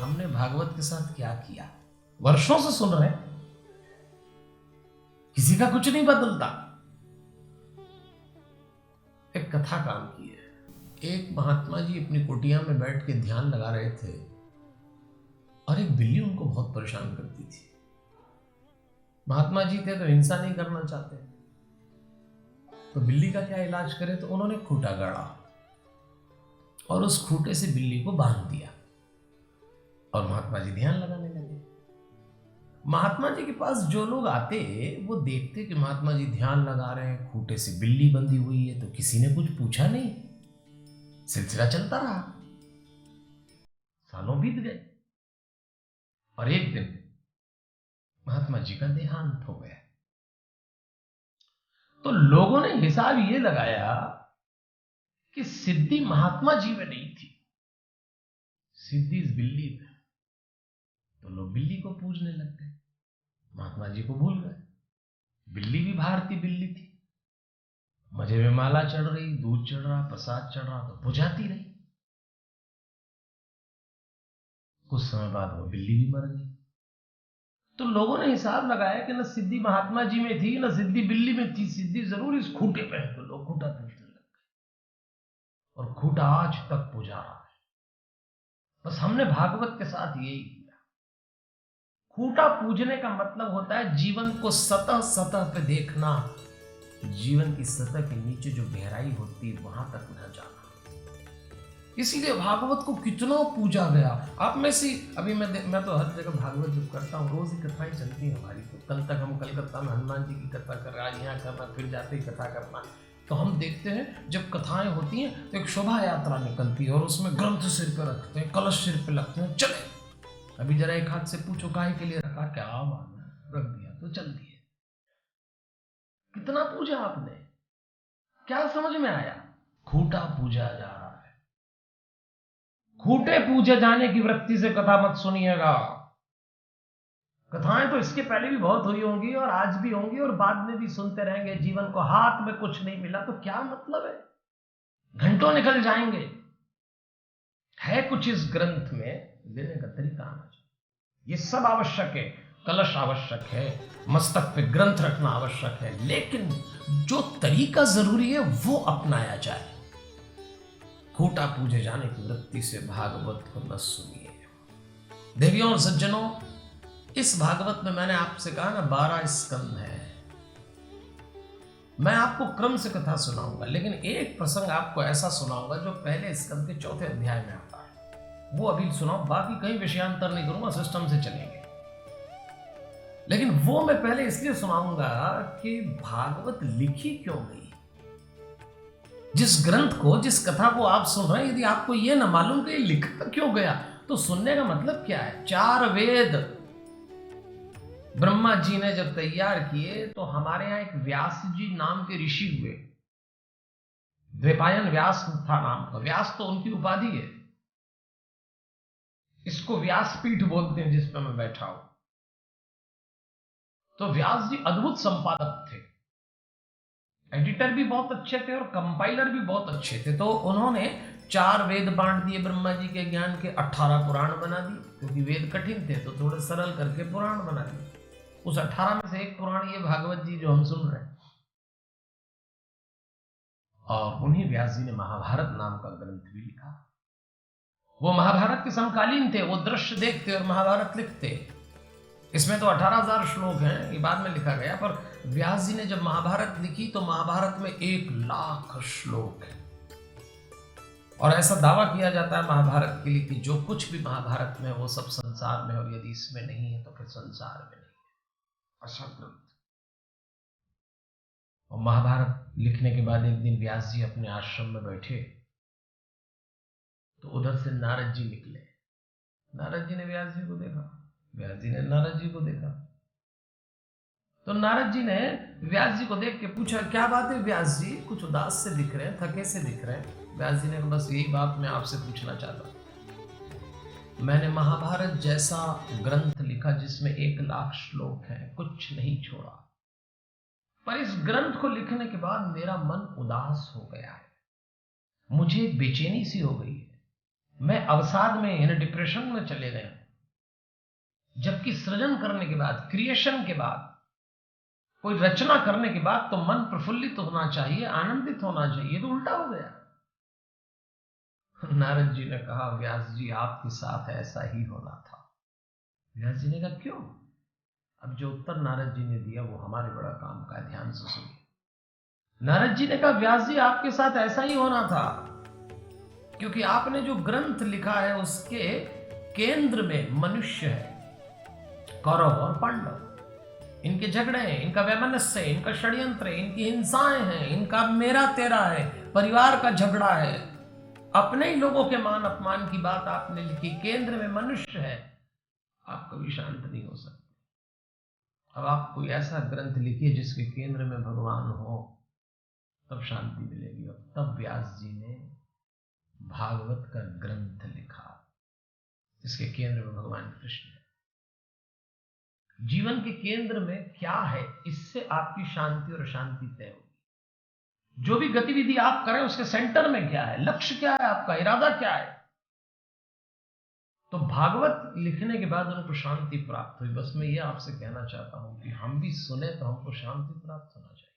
हमने भागवत के साथ क्या किया। वर्षों से सुन रहे हैं, किसी का कुछ नहीं बदलता। एक कथा काम की है। एक महात्मा जी अपनी कुटिया में बैठ के ध्यान लगा रहे थे और एक बिल्ली उनको बहुत परेशान करती थी। महात्मा जी थे तो हिंसा नहीं करना चाहते, तो बिल्ली का क्या इलाज करे, तो उन्होंने खूंटा गाड़ा और उस खूंटे से बिल्ली को बांध दिया और महात्मा जी ध्यान लगाने लगे। महात्मा जी के पास जो लोग आते वो देखते कि महात्मा जी ध्यान लगा रहे हैं, खूंटे से बिल्ली बंधी हुई है, तो किसी ने कुछ पूछा नहीं, सिलसिला चलता रहा। सालों बीत गए और एक दिन महात्मा जी का देहांत हो गया। तो लोगों ने हिसाब ये लगाया कि सिद्धि महात्मा जी में नहीं थी, सिद्धि इस बिल्ली में। तो लोग बिल्ली को पूजने लग गए, महात्मा जी को भूल गए। बिल्ली भी भारतीय बिल्ली थी, मजे में माला चढ़ रही, दूध चढ़ रहा, प्रसाद चढ़ रहा, तो बुझाती रही। कुछ समय बाद वो बिल्ली भी मर गई। तो लोगों ने हिसाब लगाया कि न सिद्धि महात्मा जी में थी, न सिद्धि बिल्ली में थी, सिद्धि जरूर इस खूंटे पे है। तो लोग खूंटा पूजने लग गए और खूंटा आज तक पूजा रहा है। बस हमने भागवत के साथ यही किया। खूंटा पूजने का मतलब होता है जीवन को सतह सतह पे देखना, जीवन की सतह के नीचे जो गहराई होती है वहां तक न जाना। इसीलिए भागवत को कितना पूजा गया। आप में से अभी मैं तो हर जगह भागवत जब करता हूँ, रोज ही कथाएं चलती हैं हमारी। तो कल तक हम कलकत्ता में हनुमान जी की कथा कर रहे, आज यहाँ करना, फिर जाते ही कथा करना। तो हम देखते हैं जब कथाएं होती हैं तो एक शोभा यात्रा निकलती है और उसमें ग्रंथ सिर पे रखते हैं, कलश सिर पे लगते हैं, चले। अभी जरा एक हाथ से पूछो काहे के लिए रखा, क्या माना, रख दिया तो चल दिए। कितना पूजा आपने, क्या समझ में आया? खूंटा पूजा जा रहा है। खूंटे पूजे जाने की वृत्ति से कथा मत सुनिएगा। कथाएं तो इसके पहले भी बहुत हुई होंगी और आज भी होंगी और बाद में भी सुनते रहेंगे। जीवन को हाथ में कुछ नहीं मिला तो क्या मतलब है, घंटों निकल जाएंगे। है कुछ इस ग्रंथ में, लेने का तरीका आना चाहिए। ये सब आवश्यक है, कलश आवश्यक है, मस्तक पे ग्रंथ रखना आवश्यक है, लेकिन जो तरीका जरूरी है वो अपनाया जाए। खूंटा पूजे जाने की वृत्ति से भागवत को न सुनिए। देवियों और सज्जनों, इस भागवत में मैंने आपसे कहा ना 12 स्कंद है। मैं आपको क्रम से कथा सुनाऊंगा, लेकिन एक प्रसंग आपको ऐसा सुनाऊंगा जो पहले स्कंद के 4थे अध्याय में आता है, वो अभी सुनाऊं। बाकी कहीं विषयांतर नहीं करूंगा, सिस्टम से चलेंगे। लेकिन वो मैं पहले इसलिए सुनाऊंगा कि भागवत लिखी क्यों गई। जिस ग्रंथ को, जिस कथा को आप सुन रहे हैं, यदि आपको यह ना मालूम कि लिखा क्यों गया, तो सुनने का मतलब क्या है। 4 वेद ब्रह्मा जी ने जब तैयार किए तो हमारे यहां एक व्यास जी नाम के ऋषि हुए। द्वैपायन व्यास था नाम का। व्यास तो उनकी उपाधि है, इसको व्यासपीठ बोलते हैं जिस पर मैं बैठा हूं। तो व्यास जी अद्भुत संपादक थे, एडिटर भी बहुत अच्छे थे और कंपाइलर भी बहुत अच्छे थे। तो उन्होंने 4 वेद बांट दिए ब्रह्मा जी के ज्ञान के, 18 पुराण बना दिए, क्योंकि वेद कठिन थे तो थोड़े सरल करके पुराण बना दिए। उस 18 में से एक पुराण ये भागवत जी जो हम सुन रहे हैं। और उन्हीं व्यास जी ने महाभारत नाम का ग्रंथ भी लिखा। वो महाभारत के समकालीन थे, वो दृश्य देखते और महाभारत लिखते। इसमें तो 18,000 श्लोक हैं, ये बाद में लिखा गया। पर व्यास जी ने जब महाभारत लिखी तो महाभारत में 1,00,000 श्लोक है। और ऐसा दावा किया जाता है महाभारत के लिए कि जो कुछ भी महाभारत में वो सब संसार में, और यदि इसमें नहीं है तो फिर संसार में नहीं है। अच्छा ग्रंथ। और महाभारत लिखने के बाद एक दिन व्यास जी अपने आश्रम में बैठे तो उधर से नारद जी निकले। नारद जी ने व्यास जी को देखा, व्यास जी ने नारद जी को देखा। तो नारद जी ने व्यास जी को देख के पूछा, क्या बात है व्यास जी, कुछ उदास से दिख रहे हैं, थके से दिख रहे हैं। व्यास जी ने कहा, बस यही बात मैं आपसे पूछना चाहता हूं। मैंने महाभारत जैसा ग्रंथ लिखा जिसमें 1,00,000 श्लोक हैं, कुछ नहीं छोड़ा। पर इस ग्रंथ को लिखने के बाद मेरा मन उदास हो गया है, मुझे बेचैनी सी हो गई है। मैं अवसाद में, यानी डिप्रेशन में चले गए। जबकि सृजन करने के बाद, क्रिएशन के बाद, कोई रचना करने के बाद तो मन प्रफुल्लित होना चाहिए, आनंदित होना चाहिए, तो उल्टा हो गया। नारद जी ने कहा, व्यास जी आपके साथ ऐसा ही होना था। व्यास जी ने कहा क्यों? अब जो उत्तर नारद जी ने दिया वो हमारे बड़ा काम का है, ध्यान से सुनिए। नारद जी ने कहा, व्यास जी आपके साथ ऐसा ही होना था, क्योंकि आपने जो ग्रंथ लिखा है उसके केंद्र में मनुष्य है, कौरव और पांडव। इनके झगड़े हैं, इनका वैमनस्य है, इनका षड्यंत्र है, इनकी हिंसाएं हैं, इनका मेरा तेरा है, परिवार का झगड़ा है, अपने ही लोगों के मान अपमान की बात आपने लिखी, केंद्र में मनुष्य है, आप कभी शांत नहीं हो सकते। अब आप कोई ऐसा ग्रंथ लिखिए जिसके केंद्र में भगवान हो, तब शांति मिलेगी। और तब व्यास जी ने भागवत का ग्रंथ लिखा, जिसके केंद्र में भगवान कृष्ण है। जीवन के केंद्र में क्या है, इससे आपकी शांति और अशांति तय होगी। जो भी गतिविधि आप करें उसके सेंटर में क्या है, लक्ष्य क्या है, आपका इरादा क्या है। तो भागवत लिखने के बाद उनको शांति प्राप्त हुई। बस मैं ये आपसे कहना चाहता हूं कि हम भी सुने तो हमको शांति प्राप्त होना चाहिए।